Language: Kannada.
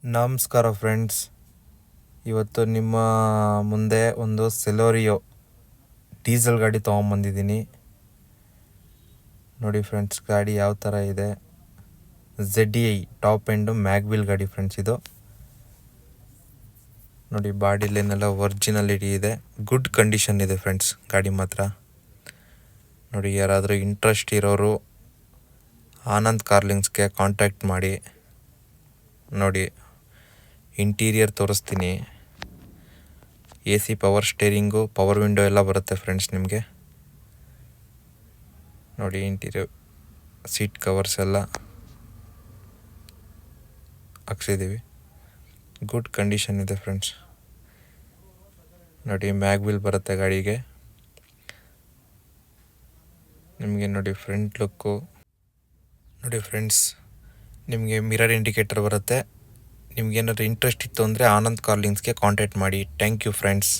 ನಮಸ್ಕಾರ ಫ್ರೆಂಡ್ಸ್, ಇವತ್ತು ನಿಮ್ಮ ಮುಂದೆ ಒಂದು ಸೆಲೋರಿಯೋ ಡೀಸೆಲ್ ಗಾಡಿ ತೊಗೊಂಬಂದಿದ್ದೀನಿ. ನೋಡಿ ಫ್ರೆಂಡ್ಸ್, ಗಾಡಿ ಯಾವ ಥರ ಇದೆ. ZDI ಟಾಪ್ ಎಂಡು ಮ್ಯಾಗ್ವಿಲ್ ಗಾಡಿ ಫ್ರೆಂಡ್ಸ್. ಇದು ನೋಡಿ, ಬಾಡಿ ಲೈನೆಲ್ಲ ಒರಿಜಿನಾಲಿಟಿ ಇದೆ, ಗುಡ್ ಕಂಡೀಷನ್ ಇದೆ ಫ್ರೆಂಡ್ಸ್ ಗಾಡಿ ಮಾತ್ರ. ನೋಡಿ, ಯಾರಾದರೂ ಇಂಟ್ರೆಸ್ಟ್ ಇರೋರು ಆನಂದ್ ಕಾರ್ಲಿಂಗ್ಸ್ಗೆ ಕಾಂಟ್ಯಾಕ್ಟ್ ಮಾಡಿ. ನೋಡಿ, ಇಂಟೀರಿಯರ್ ತೋರಿಸ್ತೀನಿ. AC power steering, power window ಎಲ್ಲ ಬರುತ್ತೆ ಫ್ರೆಂಡ್ಸ್ ನಿಮಗೆ. ನೋಡಿ, ಇಂಟೀರಿಯರ್ ಸೀಟ್ ಕವರ್ಸ್ ಎಲ್ಲ ಹಾಕ್ಸಿದ್ದೀವಿ, ಗುಡ್ ಕಂಡೀಷನ್ ಇದೆ ಫ್ರೆಂಡ್ಸ್. ನೋಡಿ, ಮ್ಯಾಗ್ವಿಲ್ ಬರುತ್ತೆ ಗಾಡಿಗೆ. ನಿಮಗೆ ನೋಡಿ ಫ್ರಂಟ್ ಲುಕ್ಕು ನೋಡಿ ಫ್ರೆಂಡ್ಸ್, ನಿಮಗೆ ಮಿರರ್ ಇಂಡಿಕೇಟರ್ ಬರುತ್ತೆ. ನಿಮ್ಗೇನಾದ್ರು ಇಂಟ್ರೆಸ್ಟ್ ಇತ್ತು ಅಂದರೆ ಆನಂದ್ ಕಾರ್ಲಿಂಗ್ಸ್ಗೆ ಕಾಂಟ್ಯಾಕ್ಟ್ ಮಾಡಿ. Thank you friends.